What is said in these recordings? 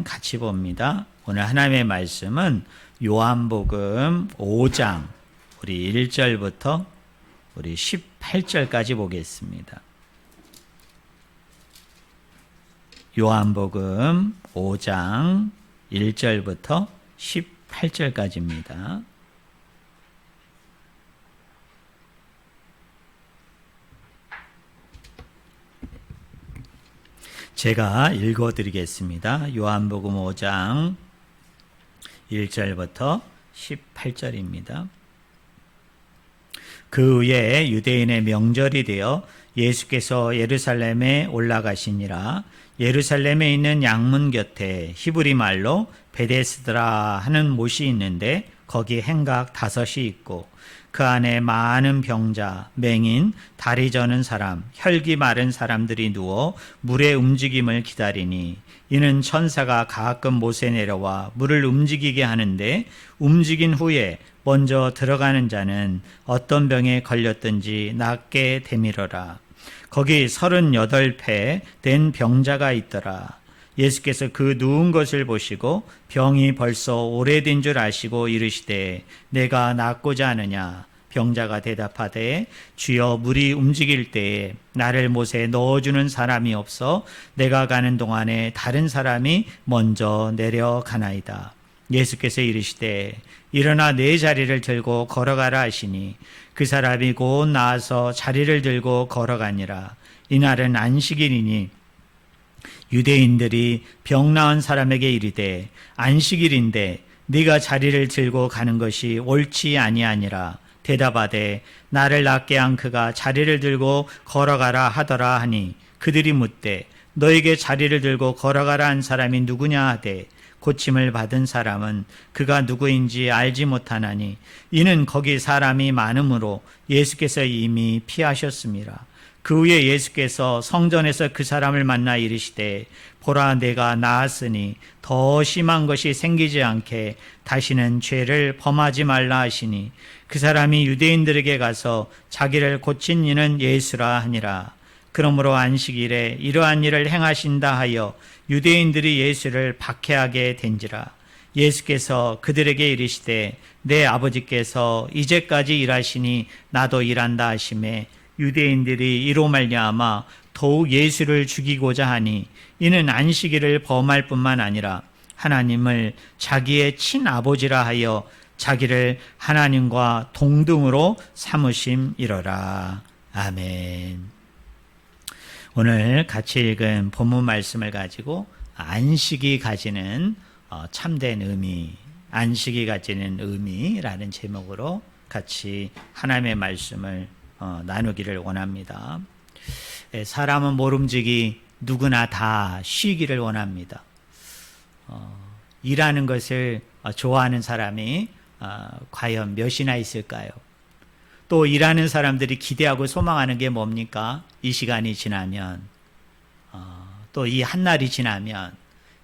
같이 봅니다. 오늘 하나님의 말씀은 요한복음 5장 우리 1절부터 우리 18절까지 보겠습니다. 요한복음 5장 1절부터 18절까지입니다. 제가 읽어드리겠습니다. 요한복음 5장 1절부터 18절입니다. 그 후에 유대인의 명절이 되어 예수께서 예루살렘에 올라가시니라. 예루살렘에 있는 양문 곁에 히브리 말로 베데스드라 하는 못이 있는데 거기 행각 5이 있고 그 안에 많은 병자, 맹인, 다리 저는 사람, 혈기 마른 사람들이 누워 물의 움직임을 기다리니 이는 천사가 가끔 못에 내려와 물을 움직이게 하는데 움직인 후에 먼저 들어가는 자는 어떤 병에 걸렸든지 낫게 되밀어라. 거기 38배 된 병자가 있더라. 예수께서 그 누운 것을 보시고 병이 벌써 오래된 줄 아시고 이르시되 내가 낫고자 하느냐. 병자가 대답하되 주여 물이 움직일 때에 나를 못에 넣어주는 사람이 없어 내가 가는 동안에 다른 사람이 먼저 내려가나이다. 예수께서 이르시되 일어나 내 자리를 들고 걸어가라 하시니 그 사람이 곧 나와서 자리를 들고 걸어가니라. 이날은 안식일이니 유대인들이 병 나은 사람에게 이르되 안식일인데 네가 자리를 들고 가는 것이 옳지 아니하니라. 대답하되 나를 낫게 한 그가 자리를 들고 걸어가라 하더라 하니 그들이 묻되 너에게 자리를 들고 걸어가라 한 사람이 누구냐 하되 고침을 받은 사람은 그가 누구인지 알지 못하나니 이는 거기 사람이 많으므로 예수께서 이미 피하셨습니다. 그 후에 예수께서 성전에서 그 사람을 만나 이르시되 보라 내가 나았으니 더 심한 것이 생기지 않게 다시는 죄를 범하지 말라 하시니 그 사람이 유대인들에게 가서 자기를 고친 이는 예수라 하니라. 그러므로 안식일에 이러한 일을 행하신다 하여 유대인들이 예수를 박해하게 된지라. 예수께서 그들에게 이르시되 내 아버지께서 이제까지 일하시니 나도 일한다 하시매 유대인들이 이로 말미암아 더욱 예수를 죽이고자 하니 이는 안식일을 범할 뿐만 아니라 하나님을 자기의 친아버지라 하여 자기를 하나님과 동등으로 삼으심이로라. 아멘. 오늘 같이 읽은 본문 말씀을 가지고 안식이 가지는 참된 의미, 안식이 가지는 의미라는 제목으로 같이 하나님의 말씀을 나누기를 원합니다. 사람은 모름지기 누구나 다 쉬기를 원합니다. 일하는 것을 좋아하는 사람이 과연 몇이나 있을까요? 또 일하는 사람들이 기대하고 소망하는 게 뭡니까? 이 시간이 지나면, 또 이 한 날이 지나면,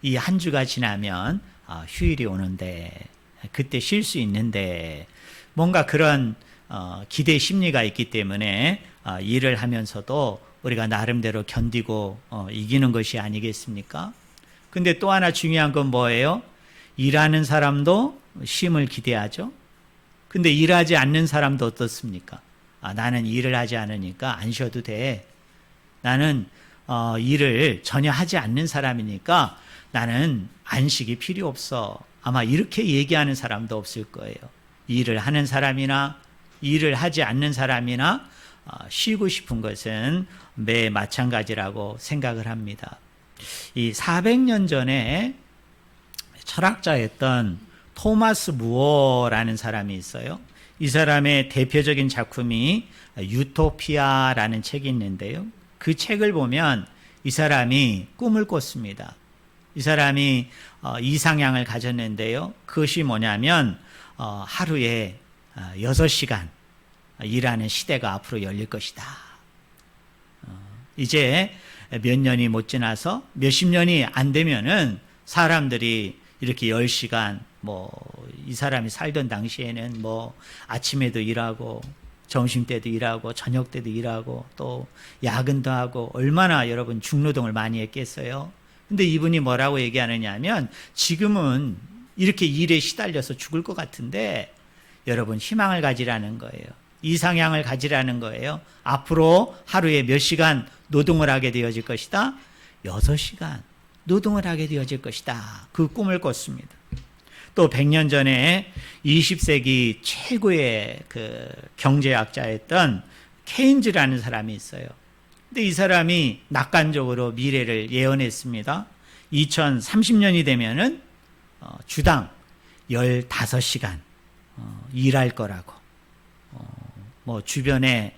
이 한 주가 지나면 휴일이 오는데 그때 쉴 수 있는데 뭔가 그런 기대 심리가 있기 때문에 일을 하면서도 우리가 나름대로 견디고 이기는 것이 아니겠습니까? 근데 또 하나 중요한 건 뭐예요? 일하는 사람도 쉼을 기대하죠. 근데 일하지 않는 사람도 어떻습니까? 나는 일을 하지 않으니까 안 쉬어도 돼. 나는 일을 전혀 하지 않는 사람이니까 나는 안식이 필요 없어. 아마 이렇게 얘기하는 사람도 없을 거예요. 일을 하는 사람이나 일을 하지 않는 사람이나 쉬고 싶은 것은 매 마찬가지라고 생각을 합니다. 이 400년 전에 철학자였던 토마스 무어라는 사람이 있어요. 이 사람의 대표적인 작품이 유토피아라는 책이 있는데요. 그 책을 보면 이 사람이 꿈을 꿨습니다. 이 사람이 이상향을 가졌는데요. 그것이 뭐냐면 하루에 6시간 일하는 시대가 앞으로 열릴 것이다. 이제 몇 년이 못 지나서 몇십 년이 안 되면은 사람들이 이렇게 10시간 이 사람이 살던 당시에는 아침에도 일하고 점심때도 일하고 저녁때도 일하고 또 야근도 하고 얼마나 여러분 중노동을 많이 했겠어요. 근데 이분이 뭐라고 얘기하느냐 하면 지금은 이렇게 일에 시달려서 죽을 것 같은데 여러분 희망을 가지라는 거예요. 이상향을 가지라는 거예요. 앞으로 하루에 몇 시간 노동을 하게 되어질 것이다? 6시간 노동을 하게 되어질 것이다. 그 꿈을 꿨습니다. 또 100년 전에 20세기 최고의 그 경제학자였던 케인즈라는 사람이 있어요. 근데 이 사람이 낙관적으로 미래를 예언했습니다. 2030년이 되면은 주당 15시간 일할 거라고. 뭐 주변에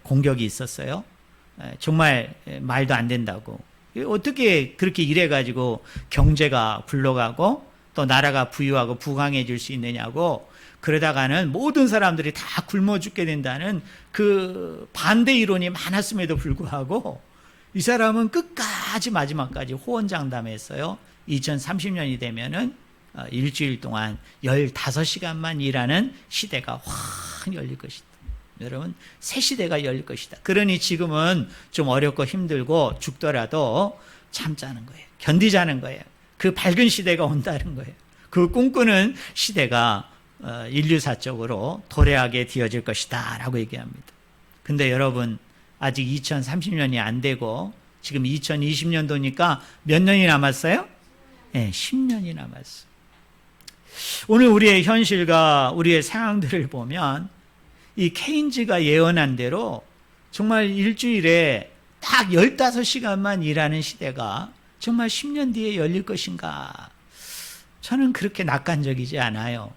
공격이 있었어요. 정말 말도 안 된다고. 어떻게 그렇게 일해가지고 경제가 굴러가고 또 나라가 부유하고 부강해질 수 있느냐고, 그러다가는 모든 사람들이 다 굶어 죽게 된다는 그 반대 이론이 많았음에도 불구하고 이 사람은 끝까지 마지막까지 호언장담했어요. 2030년이 되면은 일주일 동안 15시간만 일하는 시대가 확 열릴 것이다. 여러분, 새 시대가 열릴 것이다. 그러니 지금은 좀 어렵고 힘들고 죽더라도 참자는 거예요. 견디자는 거예요. 그 밝은 시대가 온다는 거예요. 그 꿈꾸는 시대가 인류사적으로 도래하게 되어질 것이다 라고 얘기합니다. 근데 여러분, 아직 2030년이 안 되고 지금 2020년도니까 몇 년이 남았어요? 네, 10년이 남았어요. 오늘 우리의 현실과 우리의 상황들을 보면 이 케인즈가 예언한 대로 정말 일주일에 딱 15시간만 일하는 시대가 정말 10년 뒤에 열릴 것인가? 저는 그렇게 낙관적이지 않아요.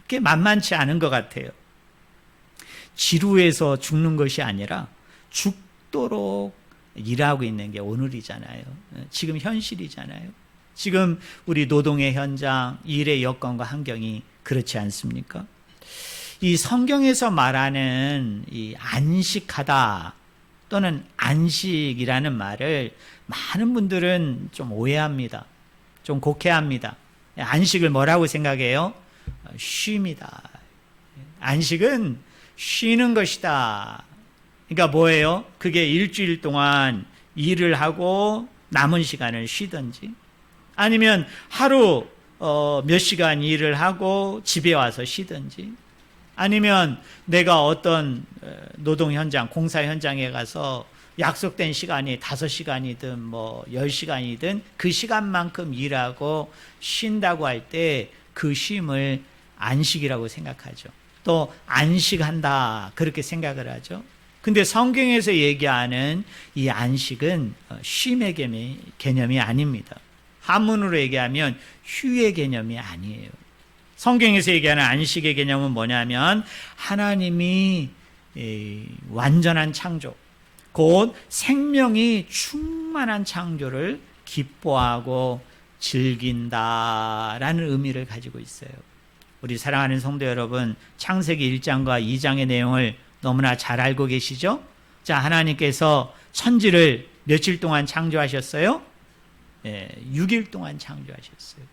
그게 만만치 않은 것 같아요. 지루해서 죽는 것이 아니라 죽도록 일하고 있는 게 오늘이잖아요. 지금 현실이잖아요. 지금 우리 노동의 현장, 일의 여건과 환경이 그렇지 않습니까? 이 성경에서 말하는 이 안식하다 또는 안식이라는 말을 많은 분들은 좀 오해합니다. 좀 곡해합니다. 안식을 뭐라고 생각해요? 쉼이다. 안식은 쉬는 것이다. 그러니까 뭐예요? 그게 일주일 동안 일을 하고 남은 시간을 쉬든지, 아니면 하루 몇 시간 일을 하고 집에 와서 쉬든지, 아니면 내가 어떤 노동 현장, 공사 현장에 가서 약속된 시간이 5시간이든 뭐 10시간이든 그 시간만큼 일하고 쉰다고 할 때 그 쉼을 안식이라고 생각하죠. 또 안식한다 그렇게 생각을 하죠. 근데 성경에서 얘기하는 이 안식은 쉼의 개념이 아닙니다. 한문으로 얘기하면 휴의 개념이 아니에요. 성경에서 얘기하는 안식의 개념은 뭐냐면 하나님이 완전한 창조, 곧 생명이 충만한 창조를 기뻐하고 즐긴다라는 의미를 가지고 있어요. 우리 사랑하는 성도 여러분, 창세기 1장과 2장의 내용을 너무나 잘 알고 계시죠? 자, 하나님께서 천지를 며칠 동안 창조하셨어요? 6일 동안 창조하셨어요.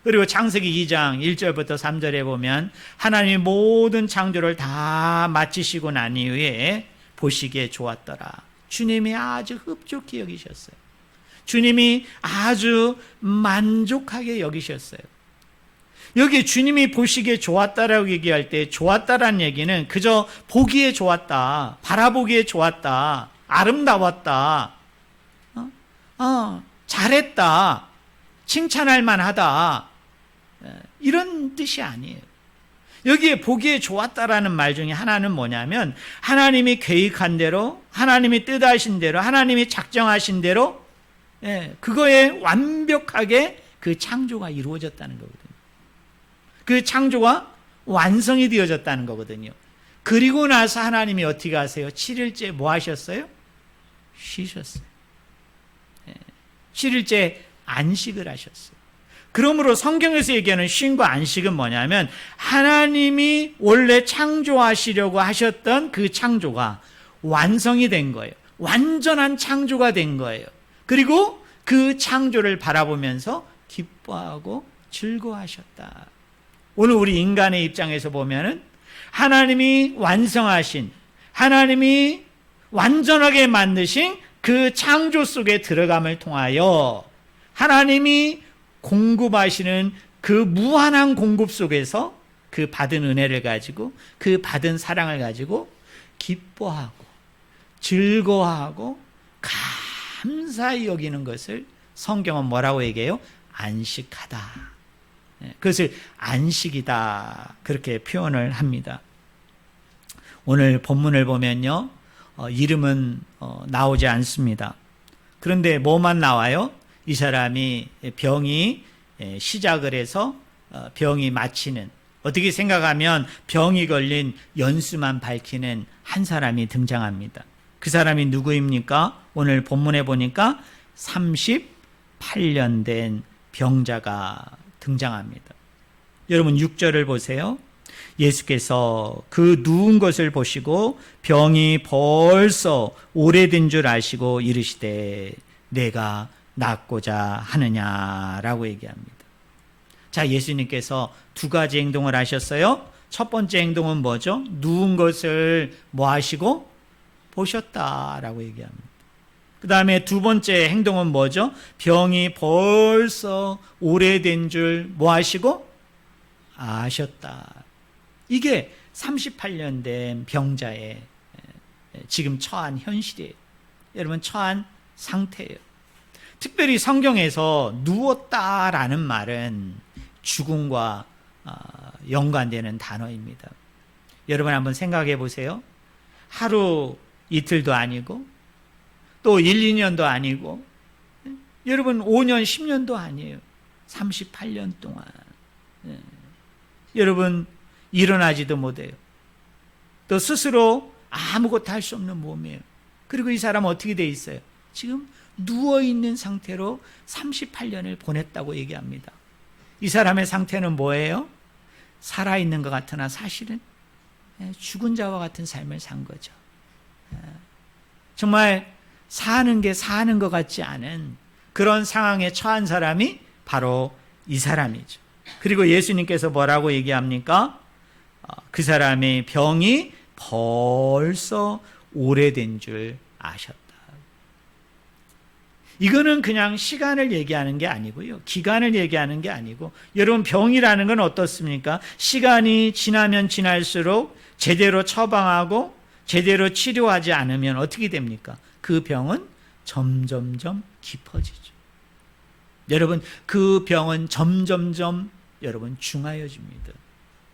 그리고 창세기 2장 1절부터 3절에 보면 하나님이 모든 창조를 다 마치시고 난 이후에 보시기에 좋았더라. 주님이 아주 흡족히 여기셨어요. 주님이 아주 만족하게 여기셨어요. 여기 주님이 보시기에 좋았다라고 얘기할 때 좋았다라는 얘기는 그저 보기에 좋았다, 바라보기에 좋았다, 아름다웠다, 잘했다, 칭찬할 만하다, 이런 뜻이 아니에요. 여기에 보기에 좋았다라는 말 중에 하나는 뭐냐면 하나님이 계획한 대로, 하나님이 뜻하신 대로, 하나님이 작정하신 대로 그거에 완벽하게 그 창조가 이루어졌다는 거거든요. 그 창조가 완성이 되어졌다는 거거든요. 그리고 나서 하나님이 어떻게 하세요? 7일째 뭐 하셨어요? 쉬셨어요. 7일째 안식을 하셨어요. 그러므로 성경에서 얘기하는 쉼과 안식은 뭐냐면 하나님이 원래 창조하시려고 하셨던 그 창조가 완성이 된 거예요. 완전한 창조가 된 거예요. 그리고 그 창조를 바라보면서 기뻐하고 즐거워하셨다. 오늘 우리 인간의 입장에서 보면은 하나님이 완성하신, 하나님이 완전하게 만드신 그 창조 속에 들어감을 통하여 하나님이 공급하시는 그 무한한 공급 속에서 그 받은 은혜를 가지고 그 받은 사랑을 가지고 기뻐하고 즐거워하고 감사히 여기는 것을 성경은 뭐라고 얘기해요? 안식하다. 그것을 안식이다 그렇게 표현을 합니다. 오늘 본문을 보면요, 이름은 나오지 않습니다. 그런데 뭐만 나와요? 이 사람이 병이 시작을 해서 병이 마치는, 어떻게 생각하면 병이 걸린 연수만 밝히는 한 사람이 등장합니다. 그 사람이 누구입니까? 오늘 본문에 보니까 38년 된 병자가 등장합니다. 여러분 6절을 보세요. 예수께서 그 누운 것을 보시고 병이 벌써 오래된 줄 아시고 이르시되 내가 낫고자 하느냐라고 얘기합니다. 자, 예수님께서 두 가지 행동을 하셨어요. 첫 번째 행동은 뭐죠? 누운 것을 뭐 하시고? 보셨다라고 얘기합니다. 그 다음에 두 번째 행동은 뭐죠? 병이 벌써 오래된 줄 뭐 하시고? 아셨다. 이게 38년 된 병자의 지금 처한 현실이에요. 여러분, 처한 상태예요. 특별히 성경에서 누웠다라는 말은 죽음과 연관되는 단어입니다. 여러분 한번 생각해 보세요. 하루 이틀도 아니고 또 1, 2년도 아니고 여러분 5년, 10년도 아니에요. 38년 동안 여러분 일어나지도 못해요. 또 스스로 아무것도 할 수 없는 몸이에요. 그리고 이 사람은 어떻게 돼 있어요? 지금 누워있는 상태로 38년을 보냈다고 얘기합니다. 이 사람의 상태는 뭐예요? 살아있는 것 같으나 사실은 죽은 자와 같은 삶을 산 거죠. 정말 사는 게 사는 것 같지 않은 그런 상황에 처한 사람이 바로 이 사람이죠. 그리고 예수님께서 뭐라고 얘기합니까? 그 사람의 병이 벌써 오래된 줄 아셨다. 이거는 그냥 시간을 얘기하는 게 아니고요. 기간을 얘기하는 게 아니고, 여러분 병이라는 건 어떻습니까? 시간이 지나면 지날수록 제대로 처방하고 제대로 치료하지 않으면 어떻게 됩니까? 그 병은 점점점 깊어지죠. 여러분, 그 병은 점점점 여러분 중하여집니다.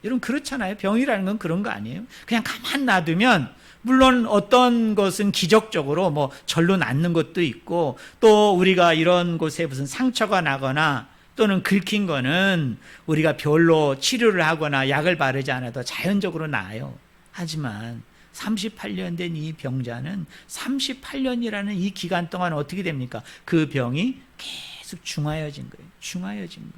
여러분 그렇잖아요. 병이라는 건 그런 거 아니에요? 그냥 가만 놔두면 물론 어떤 것은 기적적으로 뭐 절로 낫는 것도 있고, 또 우리가 이런 곳에 무슨 상처가 나거나 또는 긁힌 거는 우리가 별로 치료를 하거나 약을 바르지 않아도 자연적으로 나아요. 하지만 38년 된 이 병자는 38년이라는 이 기간 동안 어떻게 됩니까? 그 병이 계속 중하여진 거예요. 중하여진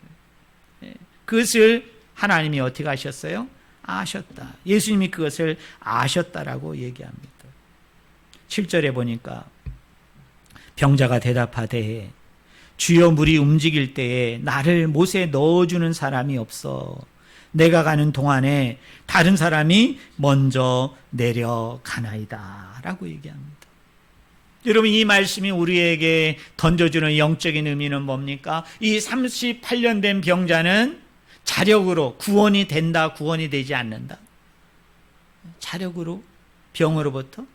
거예요. 그것을 하나님이 어떻게 하셨어요? 아셨다. 예수님이 그것을 아셨다라고 얘기합니다. 7절에 보니까 병자가 대답하되 주여 물이 움직일 때에 나를 못에 넣어주는 사람이 없어 내가 가는 동안에 다른 사람이 먼저 내려가나이다 라고 얘기합니다. 여러분 이 말씀이 우리에게 던져주는 영적인 의미는 뭡니까? 이 38년 된 병자는 자력으로 구원이 된다, 구원이 되지 않는다. 자력으로 병으로부터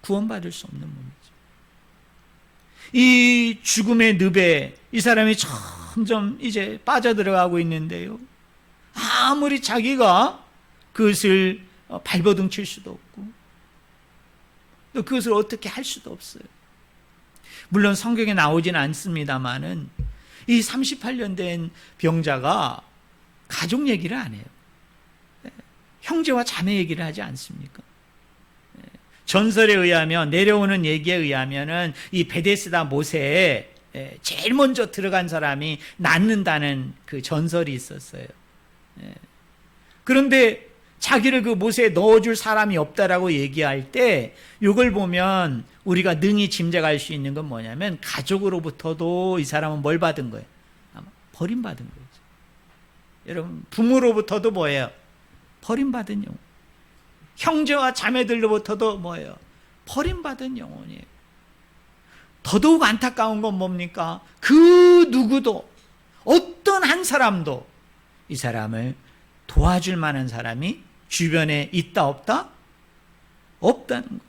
구원받을 수 없는 몸이죠. 이 죽음의 늪에 이 사람이 점점 이제 빠져들어가고 있는데요. 아무리 자기가 그것을 발버둥 칠 수도 없고 또 그것을 어떻게 할 수도 없어요. 물론 성경에 나오지는 않습니다만은 이 38년 된 병자가 가족 얘기를 안 해요. 형제와 자매 얘기를 하지 않습니까? 전설에 의하면, 내려오는 얘기에 의하면은 이 베데스다 못에 제일 먼저 들어간 사람이 낫는다는 그 전설이 있었어요. 그런데 자기를 그 못에 넣어줄 사람이 없다라고 얘기할 때 이걸 보면 우리가 능히 짐작할 수 있는 건 뭐냐면 가족으로부터도 이 사람은 뭘 받은 거예요? 아마 버림받은 거예요. 여러분 부모로부터도 뭐예요? 버림받은 영혼. 형제와 자매들로부터도 뭐예요? 버림받은 영혼이에요. 더더욱 안타까운 건 뭡니까? 그 누구도, 어떤 한 사람도 이 사람을 도와줄 만한 사람이 주변에 있다 없다? 없다는 거예요.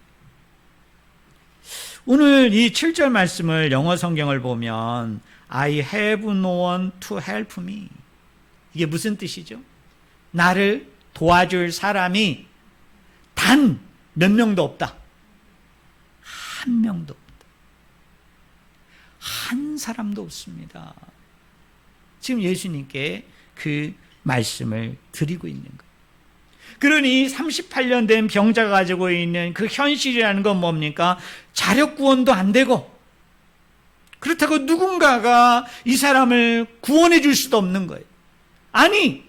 오늘 이 7절 말씀을 영어 성경을 보면 I have no one to help me. 이게 무슨 뜻이죠? 나를 도와줄 사람이 단 몇 명도 없다. 한 명도 없다. 한 사람도 없습니다. 지금 예수님께 그 말씀을 드리고 있는 거예요. 그러니 38년 된 병자가 가지고 있는 그 현실이라는 건 뭡니까? 자력 구원도 안 되고, 그렇다고 누군가가 이 사람을 구원해 줄 수도 없는 거예요. 아니,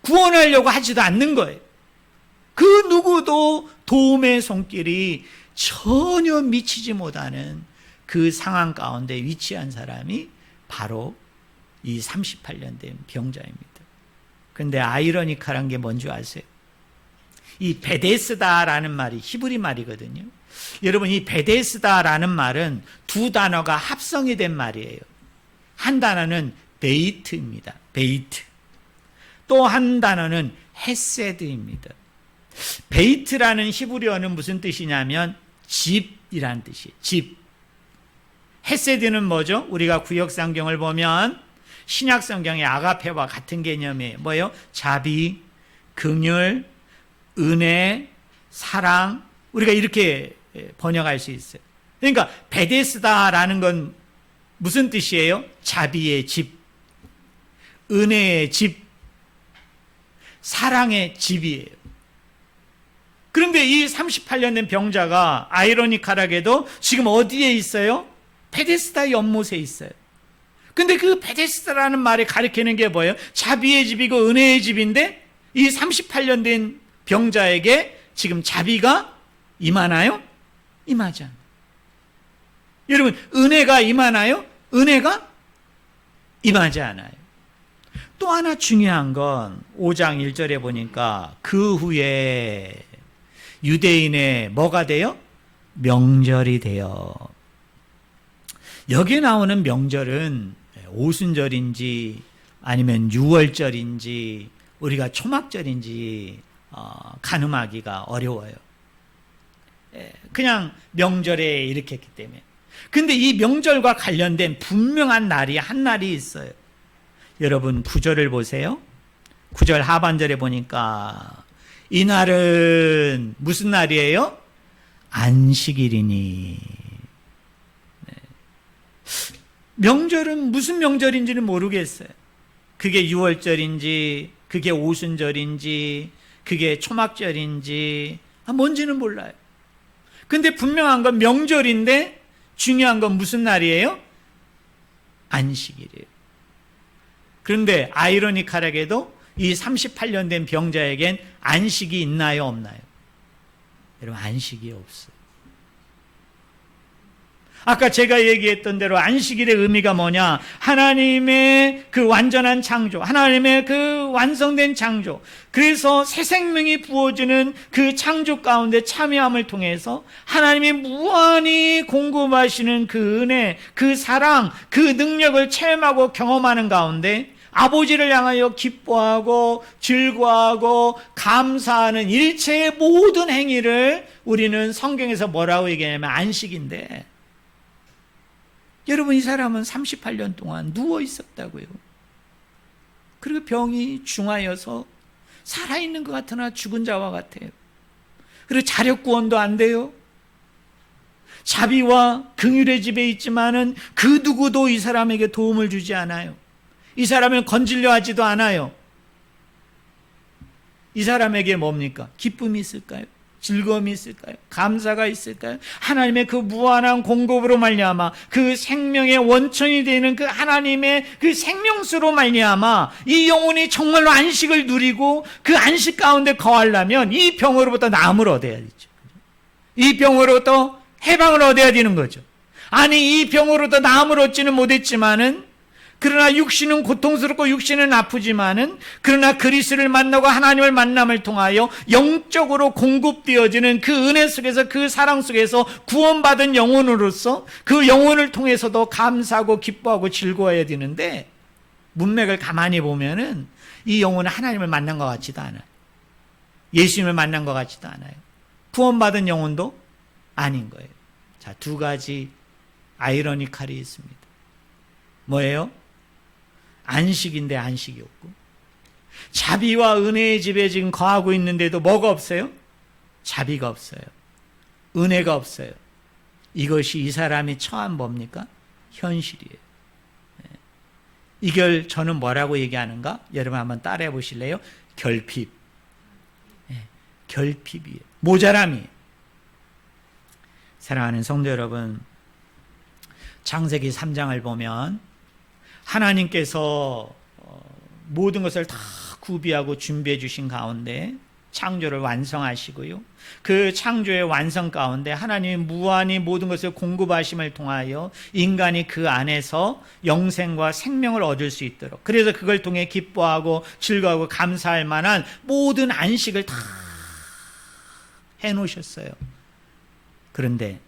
구원하려고 하지도 않는 거예요. 그 누구도 도움의 손길이 전혀 미치지 못하는 그 상황 가운데 위치한 사람이 바로 이 38년 된 병자입니다. 그런데 아이러니컬한 게 뭔지 아세요? 이 베데스다라는 말이 히브리 말이거든요. 여러분, 이 베데스다라는 말은 두 단어가 합성이 된 말이에요. 한 단어는 베이트입니다. 베이트. 또 한 단어는 헤세드입니다. 베이트라는 히브리어는 무슨 뜻이냐면 집이라는 뜻이에요. 집. 헤세드는 뭐죠? 우리가 구역성경을 보면 신약성경의 아가페와 같은 개념이에요. 뭐예요? 자비, 긍휼, 은혜, 사랑. 우리가 이렇게 번역할 수 있어요. 그러니까 베데스다라는 건 무슨 뜻이에요? 자비의 집, 은혜의 집, 사랑의 집이에요. 그런데 이 38년 된 병자가 아이러니컬하게도 지금 어디에 있어요? 베데스다 연못에 있어요. 근데 그 베데스다라는 말이 가리키는 게 뭐예요? 자비의 집이고 은혜의 집인데 이 38년 된 병자에게 지금 자비가 임하나요? 임하지 않아요. 여러분, 은혜가 임하나요? 은혜가 임하지 않아요. 또 하나 중요한 건 5장 1절에 보니까 그 후에 유대인의 뭐가 돼요? 명절이 돼요. 여기에 나오는 명절은 오순절인지 아니면 유월절인지 우리가 초막절인지 가늠하기가 어려워요. 그냥 명절에 이렇게 했기 때문에. 근데 이 명절과 관련된 분명한 날이 한 날이 있어요. 여러분 9절을 보세요. 9절 하반절에 보니까 이 날은 무슨 날이에요? 안식일이니. 명절은 무슨 명절인지는 모르겠어요. 그게 유월절인지 그게 오순절인지 그게 초막절인지 뭔지는 몰라요. 근데 분명한 건 명절인데 중요한 건 무슨 날이에요? 안식일이에요. 그런데 아이러니컬하게도 이 38년 된 병자에겐 안식이 있나요, 없나요? 여러분, 안식이 없어요. 아까 제가 얘기했던 대로 안식일의 의미가 뭐냐? 하나님의 그 완전한 창조, 하나님의 그 완성된 창조, 그래서 새 생명이 부어지는 그 창조 가운데 참여함을 통해서 하나님이 무한히 공급하시는 그 은혜, 그 사랑, 그 능력을 체험하고 경험하는 가운데 아버지를 향하여 기뻐하고 즐거워하고 감사하는 일체의 모든 행위를 우리는 성경에서 뭐라고 얘기하냐면 안식인데, 여러분, 이 사람은 38년 동안 누워 있었다고요. 그리고 병이 중하여서 살아있는 것 같으나 죽은 자와 같아요. 그리고 자력 구원도 안 돼요. 자비와 긍휼의 집에 있지만은 그 누구도 이 사람에게 도움을 주지 않아요. 이 사람을 건지려 하지도 않아요. 이 사람에게 뭡니까? 기쁨이 있을까요? 즐거움이 있을까요? 감사가 있을까요? 하나님의 그 무한한 공급으로 말미암아 그 생명의 원천이 되는 그 하나님의 그 생명수로 말미암아 이 영혼이 정말로 안식을 누리고 그 안식 가운데 거하려면 이 병으로부터 나음을 얻어야 되죠. 이 병으로부터 해방을 얻어야 되는 거죠. 아니, 이 병으로부터 나음을 얻지는 못했지만은 그러나 육신은 고통스럽고 육신은 아프지만은 그러나 그리스도를 만나고 하나님을 만남을 통하여 영적으로 공급되어지는 그 은혜 속에서 그 사랑 속에서 구원받은 영혼으로서 그 영혼을 통해서도 감사하고 기뻐하고 즐거워해야 되는데 문맥을 가만히 보면은 이 영혼은 하나님을 만난 것 같지도 않아요. 예수님을 만난 것 같지도 않아요. 구원받은 영혼도 아닌 거예요. 자, 두 가지 아이러니칼이 있습니다. 뭐예요? 안식인데 안식이 없고, 자비와 은혜의 집에 지금 거하고 있는데도 뭐가 없어요? 자비가 없어요. 은혜가 없어요. 이것이 이 사람이 처한 뭡니까? 현실이에요. 이걸 저는 뭐라고 얘기하는가? 여러분 한번 따라해 보실래요? 결핍. 결핍이에요. 모자람이에요. 사랑하는 성도 여러분, 창세기 3장을 보면 하나님께서 모든 것을 다 구비하고 준비해 주신 가운데 창조를 완성하시고요, 그 창조의 완성 가운데 하나님이 무한히 모든 것을 공급하심을 통하여 인간이 그 안에서 영생과 생명을 얻을 수 있도록, 그래서 그걸 통해 기뻐하고 즐거워하고 감사할 만한 모든 안식을 다 해놓으셨어요. 그런데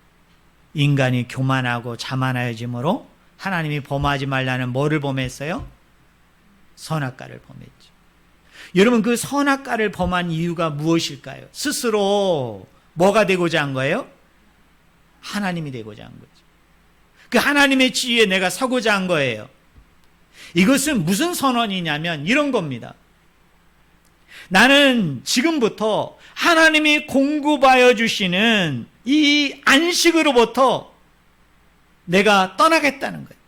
인간이 교만하고 자만하여짐으로 하나님이 범하지 말라는 뭐를 범했어요? 선악과를 범했죠. 여러분, 그 선악과를 범한 이유가 무엇일까요? 스스로 뭐가 되고자 한 거예요? 하나님이 되고자 한 거죠. 그 하나님의 지위에 내가 서고자 한 거예요. 이것은 무슨 선언이냐면 이런 겁니다. 나는 지금부터 하나님이 공급하여 주시는 이 안식으로부터 내가 떠나겠다는 거예요.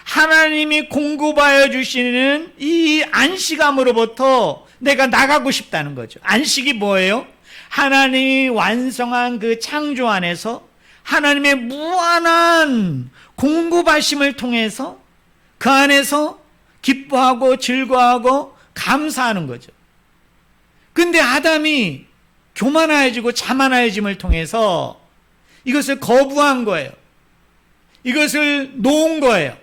하나님이 공급하여 주시는 이 안식함으로부터 내가 나가고 싶다는 거죠. 안식이 뭐예요? 하나님이 완성한 그 창조 안에서 하나님의 무한한 공급하심을 통해서 그 안에서 기뻐하고 즐거워하고 감사하는 거죠. 근데 아담이 교만하여지고 자만하여짐을 통해서 이것을 거부한 거예요. 이것을 놓은 거예요.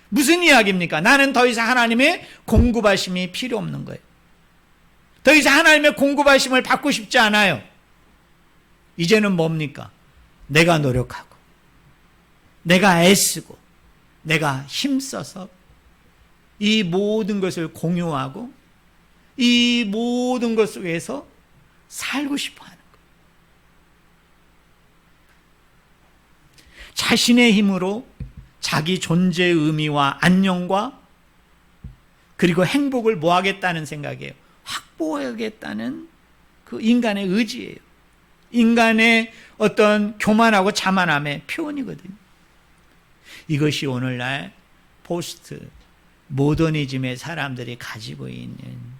무슨 이야기입니까? 나는 더 이상 하나님의 공급하심이 필요 없는 거예요. 더 이상 하나님의 공급하심을 받고 싶지 않아요. 이제는 뭡니까? 내가 노력하고, 내가 애쓰고, 내가 힘써서 이 모든 것을 공유하고 이 모든 것 속에서 살고 싶어 하는 거예요. 자신의 힘으로 자기 존재의 의미와 안녕과 그리고 행복을 뭐 하겠다는 생각이에요? 확보하겠다는 그 인간의 의지예요. 인간의 어떤 교만하고 자만함의 표현이거든요. 이것이 오늘날 포스트 모더니즘의 사람들이 가지고 있는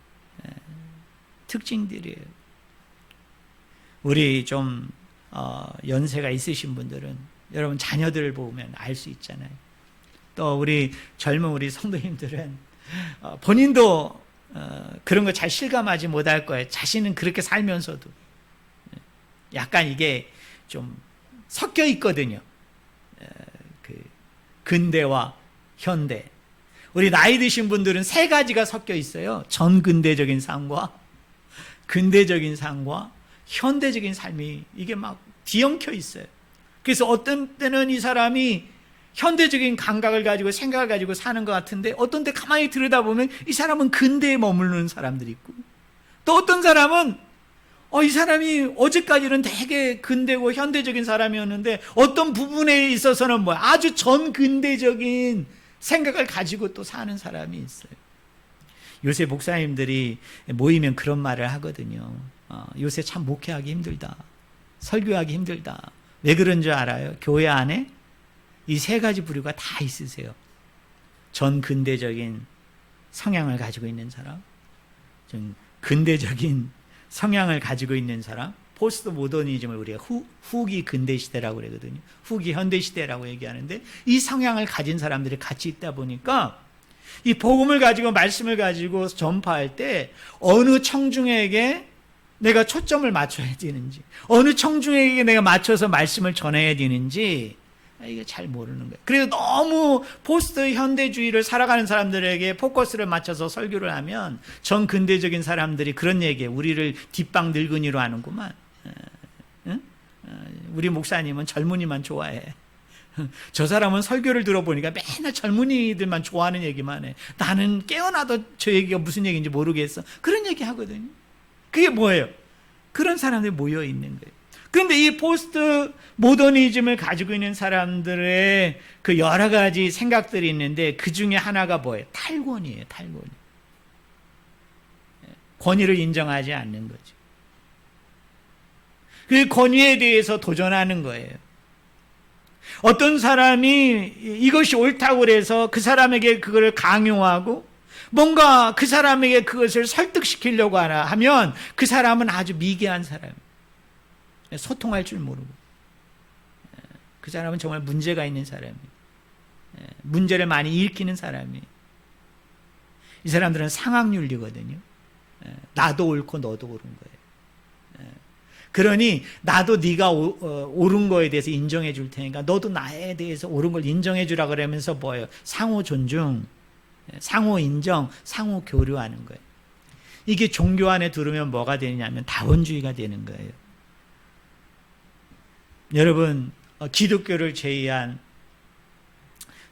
특징들이에요. 우리 좀 연세가 있으신 분들은 여러분 자녀들을 보면 알 수 있잖아요. 또 우리 젊은 우리 성도님들은 본인도 그런 거 잘 실감하지 못할 거예요. 자신은 그렇게 살면서도 약간 이게 좀 섞여 있거든요. 그 근대와 현대. 우리 나이 드신 분들은 세 가지가 섞여 있어요. 전근대적인 삶과 근대적인 삶과 현대적인 삶이 이게 막 뒤엉켜 있어요. 그래서 어떤 때는 이 사람이 현대적인 감각을 가지고 생각을 가지고 사는 것 같은데 어떤 때 가만히 들여다보면 이 사람은 근대에 머무르는 사람들이 있고, 또 어떤 사람은 이 사람이 어제까지는 되게 근대고 현대적인 사람이었는데 어떤 부분에 있어서는 아주 전근대적인 생각을 가지고 또 사는 사람이 있어요. 요새 목사님들이 모이면 그런 말을 하거든요. 요새 참 목회하기 힘들다, 설교하기 힘들다. 왜 그런 줄 알아요? 교회 안에 이 세 가지 부류가 다 있으세요. 전근대적인 성향을 가지고 있는 사람, 좀 근대적인 성향을 가지고 있는 사람, 포스트 모더니즘을 우리가 후기 근대 시대라고 그러거든요. 후기 현대 시대라고 얘기하는데 이 성향을 가진 사람들이 같이 있다 보니까 이 복음을 가지고 말씀을 가지고 전파할 때 어느 청중에게 내가 초점을 맞춰야 되는지, 어느 청중에게 내가 맞춰서 말씀을 전해야 되는지 이게 잘 모르는 거예요. 그래서 너무 포스트 현대주의를 살아가는 사람들에게 포커스를 맞춰서 설교를 하면 전 근대적인 사람들이 그런 얘기에 우리를 뒷방 늙은이로 하는구만. 응? 우리 목사님은 젊은이만 좋아해. 저 사람은 설교를 들어보니까 맨날 젊은이들만 좋아하는 얘기만 해. 나는 깨어나도 저 얘기가 무슨 얘기인지 모르겠어. 그런 얘기 하거든요. 그게 뭐예요? 그런 사람들이 모여 있는 거예요. 그런데 이 포스트 모더니즘을 가지고 있는 사람들의 그 여러 가지 생각들이 있는데 그 중에 하나가 뭐예요? 탈권이에요. 탈권. 권위를 인정하지 않는 거죠. 그 권위에 대해서 도전하는 거예요. 어떤 사람이 이것이 옳다고 그래서 그 사람에게 그걸 강요하고 뭔가 그 사람에게 그것을 설득시키려고 하면 그 사람은 아주 미개한 사람이에요. 소통할 줄 모르고. 그 사람은 정말 문제가 있는 사람이에요. 문제를 많이 일으키는 사람이에요. 이 사람들은 상황윤리거든요. 나도 옳고 너도 옳은 거예요. 그러니 나도 네가 옳은 거에 대해서 인정해 줄 테니까 너도 나에 대해서 옳은 걸 인정해 주라 그러면서 뭐예요? 상호 존중, 상호 인정, 상호 교류하는 거예요. 이게 종교 안에 들으면 뭐가 되냐면 다원주의가 되는 거예요. 여러분, 기독교를 제외한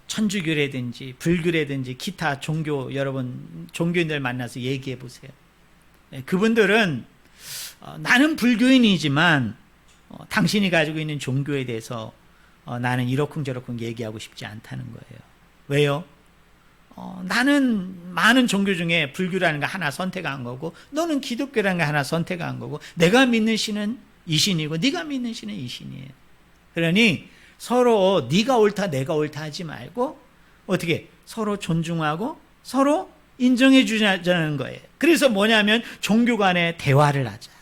천주교라든지 불교라든지 기타 종교, 여러분 종교인들 만나서 얘기해 보세요. 그분들은 나는 불교인이지만 당신이 가지고 있는 종교에 대해서 나는 이러쿵저러쿵 얘기하고 싶지 않다는 거예요. 왜요? 나는 많은 종교 중에 불교라는 거 하나 선택한 거고 너는 기독교라는 거 하나 선택한 거고 내가 믿는 신은 이 신이고 네가 믿는 신은 이 신이에요. 그러니 서로 네가 옳다 내가 옳다 하지 말고 어떻게 서로 존중하고 서로 인정해 주자는 거예요. 그래서 뭐냐면 종교 간에 대화를 하자.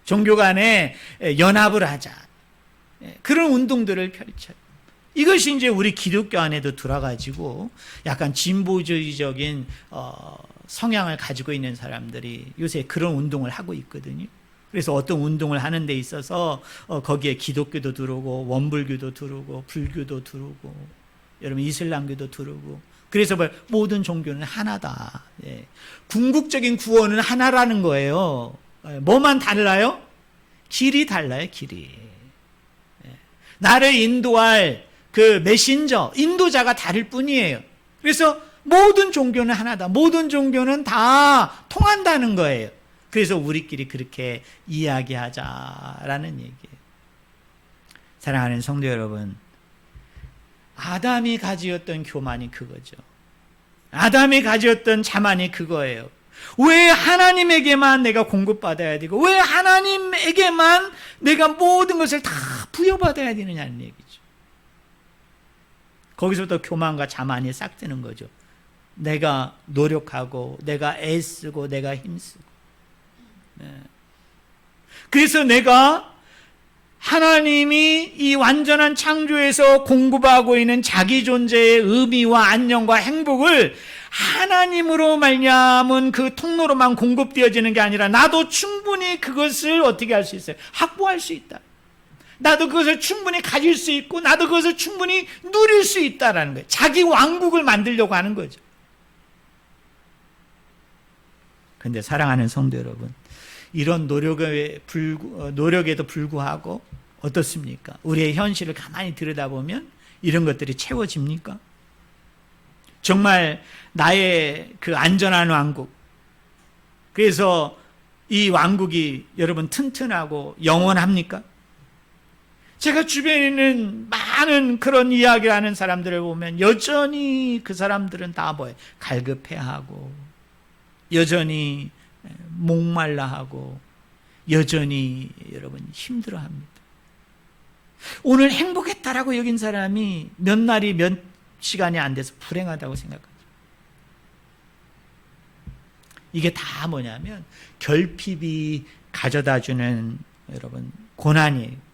종교 간에 연합을 하자. 그런 운동들을 펼쳐요. 이것이 이제 우리 기독교 안에도 들어가지고 약간 진보주의적인 성향을 가지고 있는 사람들이 요새 그런 운동을 하고 있거든요. 그래서 어떤 운동을 하는 데 있어서 거기에 기독교도 들어오고 원불교도 들어오고 불교도 들어오고 여러분 이슬람교도 들어오고 그래서 모든 종교는 하나다. 궁극적인 구원은 하나라는 거예요. 뭐만 달라요? 길이 달라요, 길이. 나를 인도할 그 메신저, 인도자가 다를 뿐이에요. 그래서 모든 종교는 하나다. 모든 종교는 다 통한다는 거예요. 그래서 우리끼리 그렇게 이야기하자라는 얘기예요. 사랑하는 성도 여러분, 아담이 가지었던 교만이 그거죠. 아담이 가지었던 자만이 그거예요. 왜 하나님에게만 내가 공급받아야 되고 왜 하나님에게만 내가 모든 것을 다 부여받아야 되느냐는 얘기죠. 거기서부터 교만과 자만이 싹 트는 거죠. 내가 노력하고 내가 애쓰고 내가 힘쓰고 그래서 내가 하나님이 이 완전한 창조에서 공급하고 있는 자기 존재의 의미와 안녕과 행복을 하나님으로 말미암은 그 통로로만 공급되어지는 게 아니라 나도 충분히 그것을 어떻게 할 수 있어요? 확보할 수 있다. 나도 그것을 충분히 가질 수 있고 나도 그것을 충분히 누릴 수 있다라는 거예요. 자기 왕국을 만들려고 하는 거죠. 그런데 사랑하는 성도 여러분, 이런 노력에도 불구하고 어떻습니까? 우리의 현실을 가만히 들여다보면 이런 것들이 채워집니까? 정말 나의 그 안전한 왕국, 그래서 이 왕국이 여러분 튼튼하고 영원합니까? 제가 주변에 있는 많은 그런 이야기를 하는 사람들을 보면 여전히 그 사람들은 다 뭐예요? 갈급해하고 여전히 목말라하고 여전히 여러분 힘들어합니다. 오늘 행복했다라고 여긴 사람이 몇 날이 몇 시간이 안 돼서 불행하다고 생각하죠. 이게 다 뭐냐면 결핍이 가져다주는 여러분 고난이에요.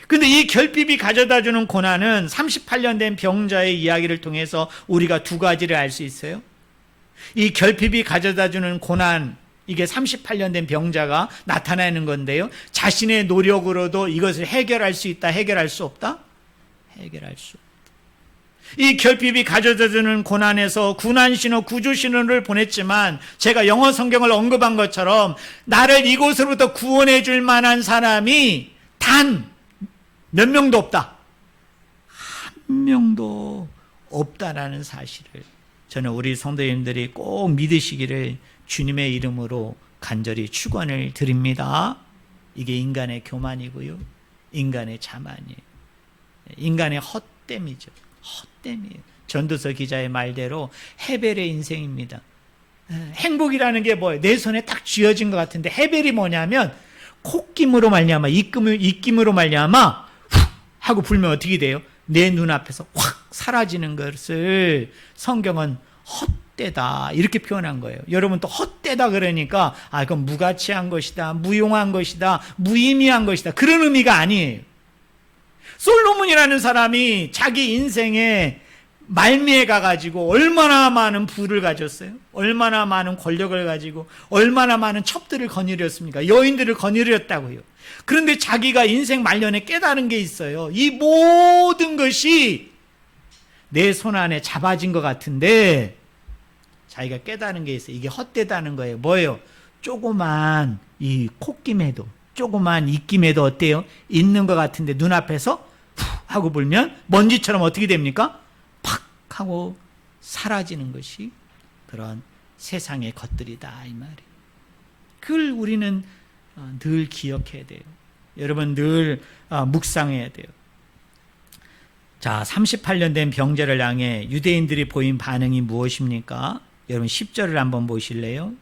근데 이 결핍이 가져다주는 고난은 38년 된 병자의 이야기를 통해서 우리가 두 가지를 알 수 있어요. 이 결핍이 가져다주는 고난, 이게 38년 된 병자가 나타나는 건데요. 자신의 노력으로도 이것을 해결할 수 있다, 해결할 수 없다? 해결할 수 없다. 이 결핍이 가져다 주는 고난에서 군안신호, 구주신호를 보냈지만 제가 영어 성경을 언급한 것처럼 나를 이곳으로부터 구원해 줄 만한 사람이 단 몇 명도 없다. 한 명도 없다라는 사실을 저는 우리 성도님들이 꼭 믿으시기를 주님의 이름으로 간절히 축원을 드립니다. 이게 인간의 교만이고요. 인간의 자만이에요. 인간의 헛됨이죠. 헛됨이에요. 전도서 기자의 말대로 헤벨의 인생입니다. 행복이라는 게 뭐예요? 내 손에 딱 쥐어진 것 같은데 헤벨이 뭐냐면 콧김으로 말미암아 입김으로 말미암아 훅 하고 불면 어떻게 돼요? 내 눈앞에서 확 사라지는 것을 성경은 헛되다 이렇게 표현한 거예요. 여러분 또 헛되다 그러니까 그건 무가치한 것이다, 무용한 것이다, 무의미한 것이다 그런 의미가 아니에요. 솔로몬이라는 사람이 자기 인생에 말미에 가가지고 얼마나 많은 부를 가졌어요? 얼마나 많은 권력을 가지고 얼마나 많은 첩들을 거느렸습니까? 여인들을 거느렸다고요. 그런데 자기가 인생 말년에 깨달은 게 있어요. 이 모든 것이 내 손 안에 잡아진 것 같은데 자기가 깨달은 게 있어요. 이게 헛되다는 거예요. 뭐예요? 조그만 이 콧김에도 조그만 입김에도 어때요? 있는 것 같은데 눈앞에서 푹 하고 불면 먼지처럼 어떻게 됩니까? 팍 하고 사라지는 것이 그런 세상의 것들이다 이 말이에요. 그걸 우리는 늘 기억해야 돼요. 여러분 늘 묵상해야 돼요. 자, 38년 된 병자를 향해 유대인들이 보인 반응이 무엇입니까? 여러분 10절을 한번 보실래요?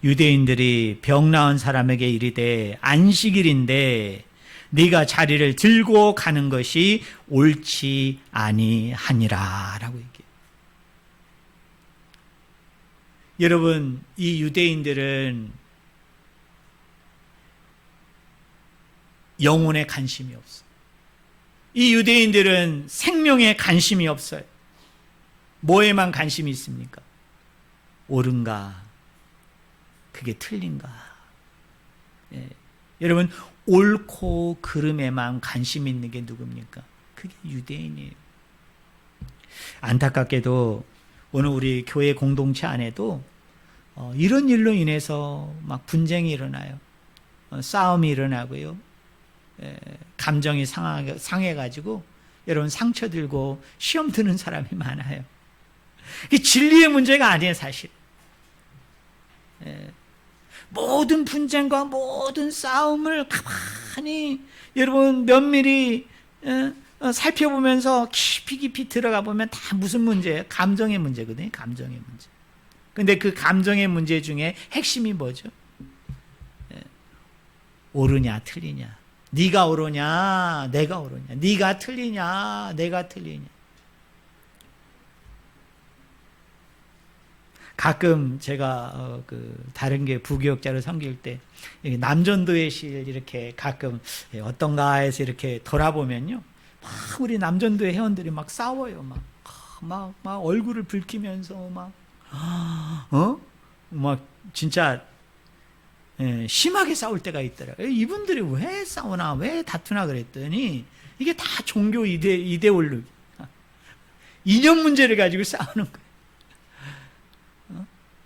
유대인들이 병 나은 사람에게 이르되 안식일인데 네가 자리를 들고 가는 것이 옳지 아니하니라 라고 얘기해요. 여러분 이 유대인들은 영혼에 관심이 없어요. 이 유대인들은 생명에 관심이 없어요. 뭐에만 관심이 있습니까? 옳은가? 그게 틀린가? 예. 여러분 옳고 그름에만 관심 있는 게 누굽니까? 그게 유대인이에요. 안타깝게도 오늘 우리 교회 공동체 안에도 이런 일로 인해서 막 분쟁이 일어나요. 싸움이 일어나고요. 감정이 상해가지고 여러분 상처 들고 시험 드는 사람이 많아요. 이게 진리의 문제가 아니에요 사실. 모든 분쟁과 모든 싸움을 가만히 여러분 면밀히 살펴보면서 깊이 들어가 보면 다 무슨 문제예요? 감정의 문제거든요. 감정의 문제. 근데 그 감정의 문제 중에 핵심이 뭐죠? 옳으냐 틀리냐. 네가 옳으냐 내가 옳으냐. 네가 틀리냐 내가 틀리냐. 가끔 제가 다른 게 부교역자를 섬길 때 남전도의 실 이렇게 가끔 어떤가 해서 이렇게 돌아보면요, 막 우리 남전도의 회원들이 막 싸워요. 막 얼굴을 붉히면서 막 진짜 심하게 싸울 때가 있더라고요. 이분들이 왜 싸우나 왜 다투나 그랬더니 이게 다 종교 이데올로기 이념 문제를 가지고 싸우는 거예요.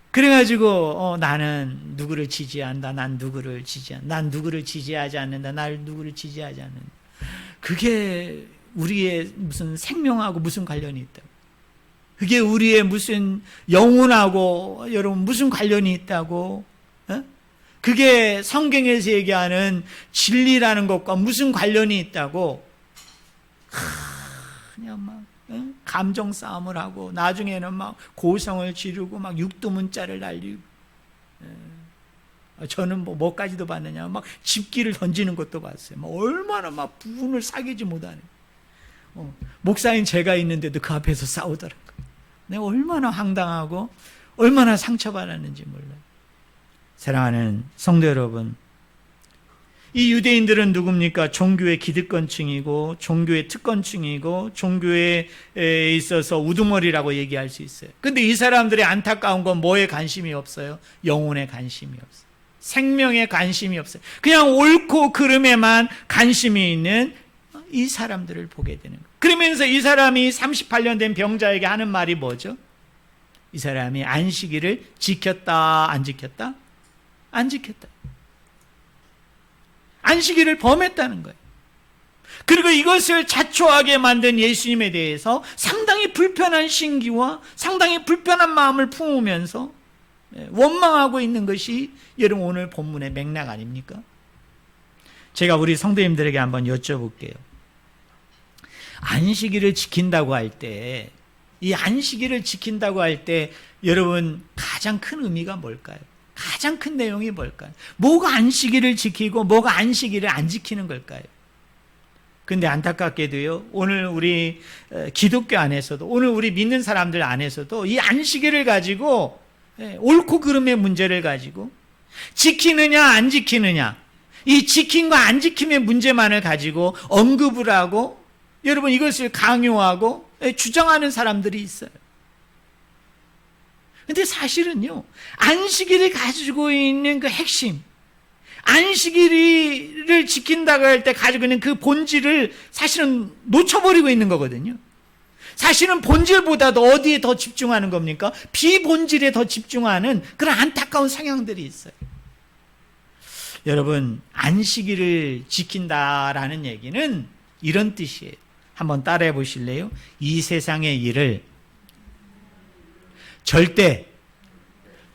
그래가지고 나는 누구를 지지한다, 난 누구를 지지한다, 난 누구를 지지하지 않는다, 날 누구를 지지하지 않는다. 그게 우리의 무슨 생명하고 무슨 관련이 있다. 그게 우리의 무슨 영혼하고 여러분 무슨 관련이 있다고. 그게 성경에서 얘기하는 진리라는 것과 무슨 관련이 있다고. 그냥 막 감정 싸움을 하고 나중에는 막 고성을 지르고 막 육두문자를 날리고. 저는 뭐까지도 봤느냐, 막 집기를 던지는 것도 봤어요. 막 얼마나 막 부분을 사귀지 못하는. 목사인 제가 있는데도 그 앞에서 싸우더라고요. 내가 얼마나 황당하고 얼마나 상처받았는지 몰라요. 사랑하는 성도 여러분, 이 유대인들은 누굽니까? 종교의 기득권층이고 종교의 특권층이고 종교에 있어서 우두머리라고 얘기할 수 있어요. 근데 이 사람들의 안타까운 건 뭐에 관심이 없어요? 영혼에 관심이 없어요. 생명에 관심이 없어요. 그냥 옳고 그름에만 관심이 있는 이 사람들을 보게 되는 거예요. 그러면서 이 사람이 38년 된 병자에게 하는 말이 뭐죠? 이 사람이 안식일을 지켰다, 안 지켰다? 안 지켰다. 안식일을 범했다는 거예요. 그리고 이것을 자초하게 만든 예수님에 대해서 상당히 불편한 신기와 상당히 불편한 마음을 품으면서 원망하고 있는 것이 여러분 오늘 본문의 맥락 아닙니까? 제가 우리 성도님들에게 한번 여쭤볼게요. 안식일을 지킨다고 할 때, 이 안식일을 지킨다고 할 때 여러분 가장 큰 의미가 뭘까요? 가장 큰 내용이 뭘까요? 뭐가 안식일을 지키고 뭐가 안식일을 안 지키는 걸까요? 근데 안타깝게도요, 오늘 우리 기독교 안에서도, 오늘 우리 믿는 사람들 안에서도 이 안식일을 가지고 옳고 그름의 문제를 가지고 지키느냐 안 지키느냐, 이 지킴과 안 지킴의 문제만을 가지고 언급을 하고 여러분 이것을 강요하고 주장하는 사람들이 있어요. 근데 사실은요, 안식일이 가지고 있는 그 핵심, 안식일을 지킨다고 할 때 가지고 있는 그 본질을 사실은 놓쳐버리고 있는 거거든요. 사실은 본질보다도 어디에 더 집중하는 겁니까? 비본질에 더 집중하는 그런 안타까운 성향들이 있어요. 여러분, 안식일을 지킨다라는 얘기는 이런 뜻이에요. 한번 따라해 보실래요? 이 세상의 일을 절대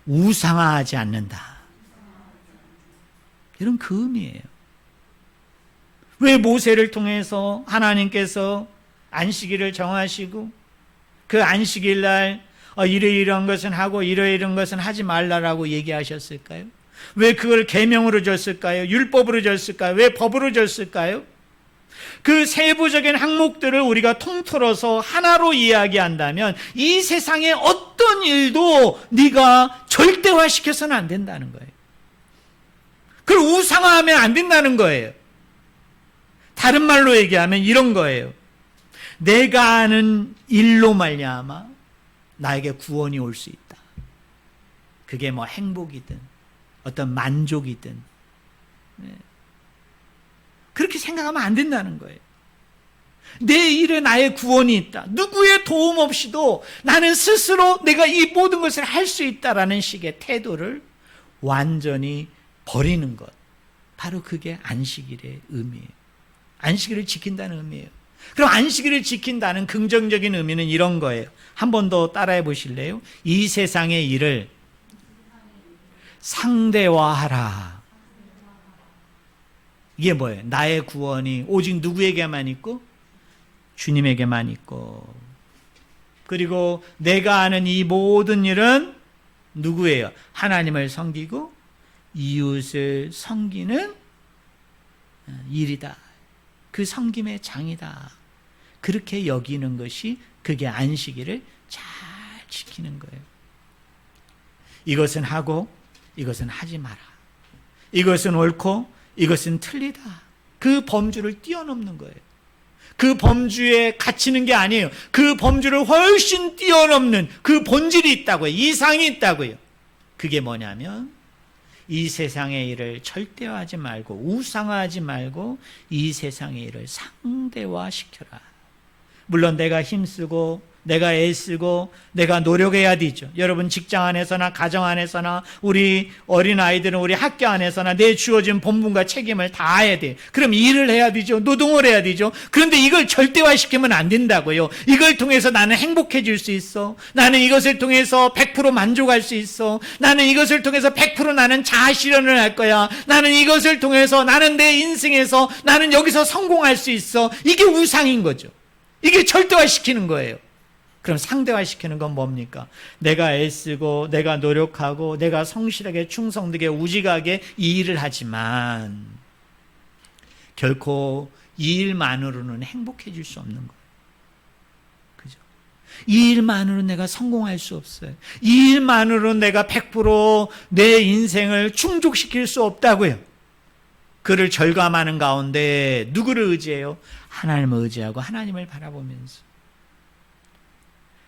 우상화하지 않는다. 이런 그 의미예요. 왜 모세를 통해서 하나님께서 안식일을 정하시고 그 안식일 날 이러이러한 것은 하고 이러이러한 것은 하지 말라라고 얘기하셨을까요? 왜 그걸 계명으로 줬을까요? 율법으로 줬을까요? 왜 법으로 줬을까요? 그 세부적인 항목들을 우리가 통틀어서 하나로 이야기한다면 이 세상의 어떤 일도 네가 절대화시켜서는 안 된다는 거예요. 그걸 우상화하면 안 된다는 거예요. 다른 말로 얘기하면 이런 거예요. 내가 아는 일로 말미암아 나에게 구원이 올 수 있다. 그게 뭐 행복이든 어떤 만족이든 그렇게 생각하면 안 된다는 거예요. 내 일에 나의 구원이 있다. 누구의 도움 없이도 나는 스스로 내가 이 모든 것을 할 수 있다라는 식의 태도를 완전히 버리는 것. 바로 그게 안식일의 의미예요. 안식일을 지킨다는 의미예요. 그럼 안식일을 지킨다는 긍정적인 의미는 이런 거예요. 한 번 더 따라해 보실래요? 이 세상의 일을 상대화하라. 이게 뭐예요? 나의 구원이 오직 누구에게만 있고? 주님에게만 있고. 그리고 내가 하는 이 모든 일은 누구예요? 하나님을 섬기고 이웃을 섬기는 일이다. 그 섬김의 장이다. 그렇게 여기는 것이 그게 안식일을 잘 지키는 거예요. 이것은 하고 이것은 하지 마라. 이것은 옳고 이것은 틀리다. 그 범주를 뛰어넘는 거예요. 그 범주에 갇히는 게 아니에요. 그 범주를 훨씬 뛰어넘는 그 본질이 있다고요. 이상이 있다고요. 그게 뭐냐면 이 세상의 일을 절대화하지 말고 우상화하지 말고 이 세상의 일을 상대화시켜라. 물론 내가 힘쓰고 내가 애쓰고 내가 노력해야 되죠. 여러분 직장 안에서나 가정 안에서나 우리 어린아이들은 우리 학교 안에서나 내 주어진 본분과 책임을 다해야 돼요. 그럼 일을 해야 되죠. 노동을 해야 되죠. 그런데 이걸 절대화시키면 안 된다고요. 이걸 통해서 나는 행복해질 수 있어. 나는 이것을 통해서 100% 만족할 수 있어. 나는 이것을 통해서 100% 나는 자아실현을 할 거야. 나는 이것을 통해서 나는 내 인생에서 나는 여기서 성공할 수 있어. 이게 우상인 거죠. 이게 절대화시키는 거예요. 그럼 상대화시키는 건 뭡니까? 내가 애쓰고 내가 노력하고 내가 성실하게 충성되게 우직하게 이 일을 하지만 결코 이 일만으로는 행복해질 수 없는 거예요. 그죠? 이 일만으로는 내가 성공할 수 없어요. 이 일만으로는 내가 100%내 인생을 충족시킬 수 없다고요. 그를 절감하는 가운데 누구를 의지해요? 하나님을 의지하고 하나님을 바라보면서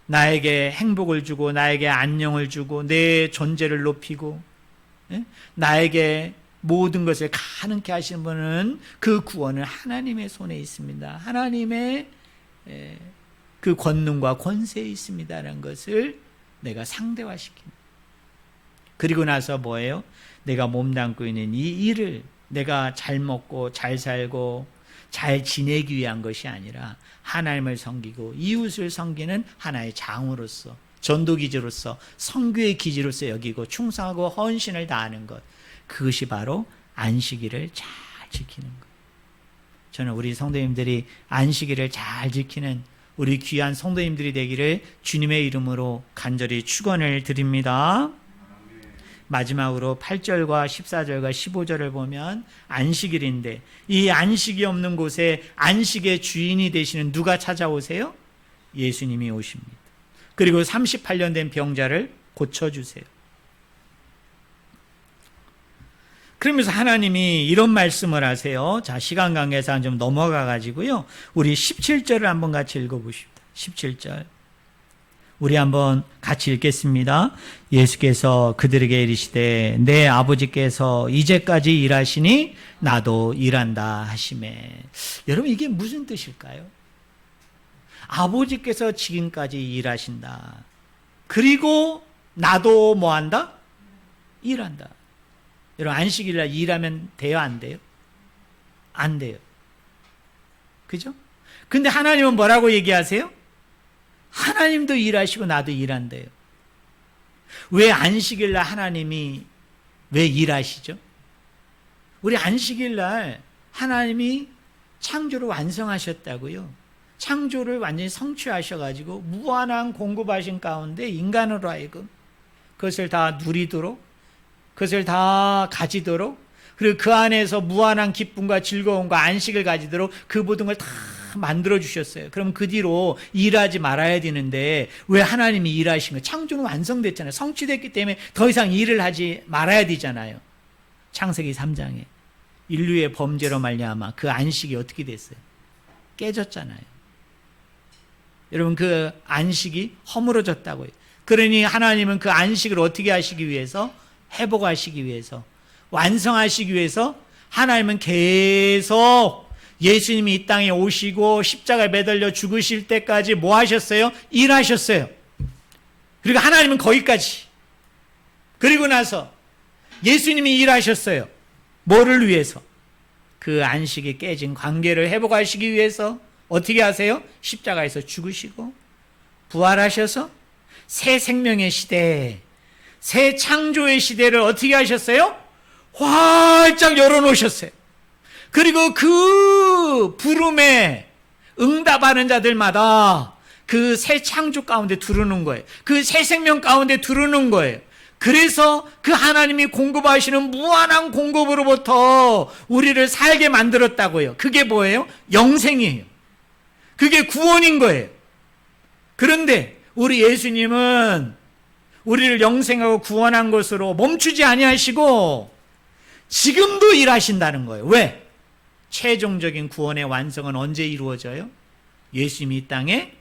나에게 행복을 주고 나에게 안녕을 주고 내 존재를 높이고 나에게 모든 것을 가능케 하시는 분은 그 구원은 하나님의 손에 있습니다. 하나님의 그 권능과 권세에 있습니다라는 것을 내가 상대화시킵니다. 그리고 나서 뭐예요? 내가 몸담고 있는 이 일을 내가 잘 먹고 잘 살고 잘 지내기 위한 것이 아니라 하나님을 섬기고 이웃을 섬기는 하나의 장으로서, 전도기지로서, 선교의 기지로서 여기고 충성하고 헌신을 다하는 것, 그것이 바로 안식일을 잘 지키는 것. 저는 우리 성도님들이 안식일을 잘 지키는 우리 귀한 성도님들이 되기를 주님의 이름으로 간절히 축원을 드립니다. 마지막으로 8절과 14절과 15절을 보면 안식일인데, 이 안식이 없는 곳에 안식의 주인이 되시는 누가 찾아오세요? 예수님이 오십니다. 그리고 38년 된 병자를 고쳐주세요. 그러면서 하나님이 이런 말씀을 하세요. 자, 시간 관계상 좀 넘어가 가지고요, 우리 17절을 한번 같이 읽어보십시다. 17절 우리 한번 같이 읽겠습니다. 예수께서 그들에게 이르시되 내 아버지께서 이제까지 일하시니 나도 일한다 하시매. 여러분, 이게 무슨 뜻일까요? 아버지께서 지금까지 일하신다. 그리고 나도 뭐한다? 일한다. 여러분, 안식일날 일하면 돼요, 안 돼요? 안 돼요. 그죠? 근데 하나님은 뭐라고 얘기하세요? 하나님도 일하시고 나도 일한대요. 왜 안식일날 하나님이 왜 일하시죠? 우리 안식일날 하나님이 창조를 완성하셨다고요. 창조를 완전히 성취하셔가지고 무한한 공급하신 가운데 인간으로 하여금 그것을 다 누리도록, 그것을 다 가지도록, 그리고 그 안에서 무한한 기쁨과 즐거움과 안식을 가지도록 그 모든 걸 다 만들어 주셨어요. 그럼 그 뒤로 일하지 말아야 되는데 왜 하나님이 일하신 거예요? 창조는 완성됐잖아요. 성취됐기 때문에 더 이상 일을 하지 말아야 되잖아요. 창세기 3장에 인류의 범죄로 말미암아 그 안식이 어떻게 됐어요? 깨졌잖아요. 여러분, 그 안식이 허물어졌다고요. 그러니 하나님은 그 안식을 어떻게 하시기 위해서? 회복하시기 위해서, 완성하시기 위해서 하나님은 계속 예수님이 이 땅에 오시고 십자가에 매달려 죽으실 때까지 뭐 하셨어요? 일하셨어요. 그리고 하나님은 거기까지. 그리고 나서 예수님이 일하셨어요. 뭐를 위해서? 그 안식이 깨진 관계를 회복하시기 위해서 어떻게 하세요? 십자가에서 죽으시고 부활하셔서 새 생명의 시대, 새 창조의 시대를 어떻게 하셨어요? 활짝 열어놓으셨어요. 그리고 그 부름에 응답하는 자들마다 그 새 창조 가운데 들어오는 거예요. 그 새 생명 가운데 들어오는 거예요. 그래서 그 하나님이 공급하시는 무한한 공급으로부터 우리를 살게 만들었다고요. 그게 뭐예요? 영생이에요. 그게 구원인 거예요. 그런데 우리 예수님은 우리를 영생하고 구원한 것으로 멈추지 아니하시고 지금도 일하신다는 거예요. 왜? 최종적인 구원의 완성은 언제 이루어져요? 예수님이 이 땅에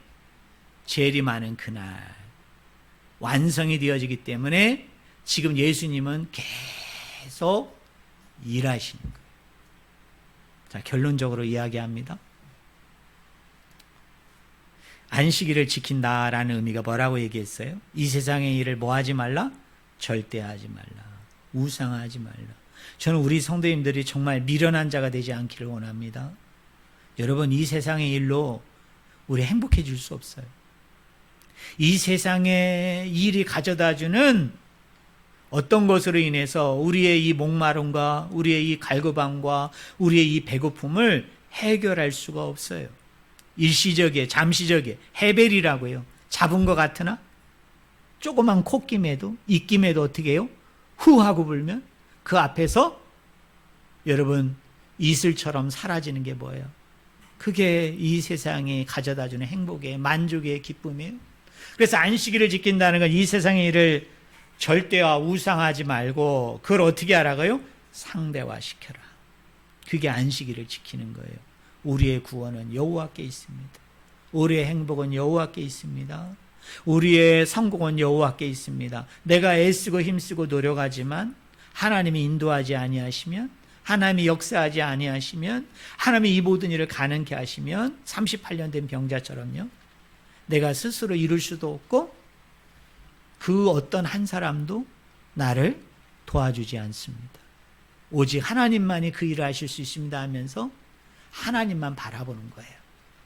재림하는 그날 완성이 되어지기 때문에 지금 예수님은 계속 일하시는 거예요. 자, 결론적으로 이야기합니다. 안식일을 지킨다라는 의미가 뭐라고 얘기했어요? 이 세상의 일을 뭐 하지 말라? 절대 하지 말라. 우상하지 말라. 저는 우리 성도님들이 정말 미련한 자가 되지 않기를 원합니다. 여러분, 이 세상의 일로 우리 행복해질 수 없어요. 이 세상의 일이 가져다주는 어떤 것으로 인해서 우리의 이 목마름과 우리의 이 갈급함과 우리의 이 배고픔을 해결할 수가 없어요. 일시적이에요. 잠시적이에요. 헤벨이라고요. 잡은 것 같으나 조그만 콧김에도 입김에도 어떻게 해요? 후 하고 불면 그 앞에서 여러분 이슬처럼 사라지는 게 뭐예요? 그게 이 세상이 가져다주는 행복의 만족의 기쁨이에요. 그래서 안식일을 지킨다는 건 이 세상의 일을 절대화 우상하지 말고 그걸 어떻게 하라고요? 상대화시켜라. 그게 안식일을 지키는 거예요. 우리의 구원은 여호와께 있습니다. 우리의 행복은 여호와께 있습니다. 우리의 성공은 여호와께 있습니다. 내가 애쓰고 힘쓰고 노력하지만 하나님이 인도하지 아니하시면, 하나님이 역사하지 아니하시면, 하나님이 이 모든 일을 가능케 하시면 38년 된 병자처럼요, 내가 스스로 이룰 수도 없고 그 어떤 한 사람도 나를 도와주지 않습니다. 오직 하나님만이 그 일을 하실 수 있습니다 하면서 하나님만 바라보는 거예요.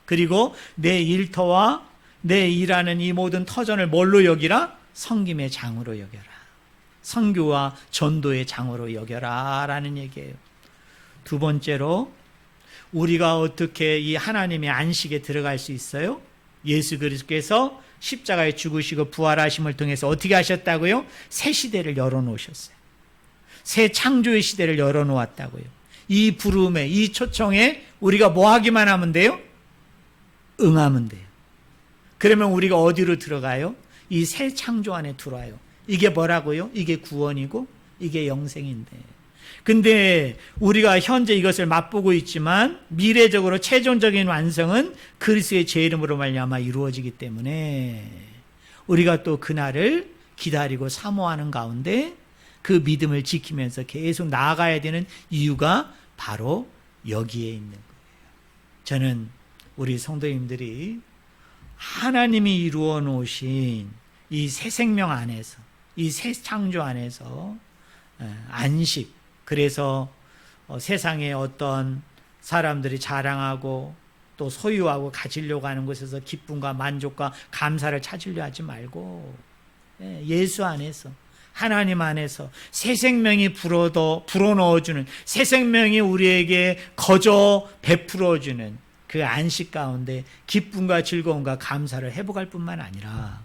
그리고 내 일터와 내 일하는 이 모든 터전을 뭘로 여기라? 섬김의 장으로 여겨라. 선교와 전도의 장으로 여겨라 라는 얘기예요. 두 번째로, 우리가 어떻게 이 하나님의 안식에 들어갈 수 있어요? 예수 그리스도께서 십자가에 죽으시고 부활하심을 통해서 어떻게 하셨다고요? 새 시대를 열어놓으셨어요. 새 창조의 시대를 열어놓았다고요. 이 부름에, 이 초청에 우리가 뭐 하기만 하면 돼요? 응하면 돼요. 그러면 우리가 어디로 들어가요? 이 새 창조 안에 들어와요. 이게 뭐라고요? 이게 구원이고 이게 영생인데, 근데 우리가 현재 이것을 맛보고 있지만 미래적으로 최종적인 완성은 그리스도의 제 이름으로 말미암아 이루어지기 때문에 우리가 또 그날을 기다리고 사모하는 가운데 그 믿음을 지키면서 계속 나아가야 되는 이유가 바로 여기에 있는 거예요. 저는 우리 성도님들이 하나님이 이루어 놓으신 이 새 생명 안에서, 이 새 창조 안에서 안식, 그래서 세상에 어떤 사람들이 자랑하고 또 소유하고 가지려고 하는 곳에서 기쁨과 만족과 감사를 찾으려 하지 말고 예수 안에서, 하나님 안에서 새 생명이 불어넣어주는, 새 생명이 우리에게 거저 베풀어주는 그 안식 가운데 기쁨과 즐거움과 감사를 회복할 뿐만 아니라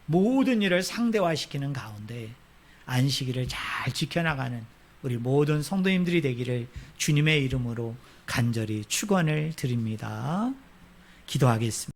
모든 일을 상대화시키는 가운데 안식일을 잘 지켜나가는 우리 모든 성도님들이 되기를 주님의 이름으로 간절히 축원을 드립니다. 기도하겠습니다.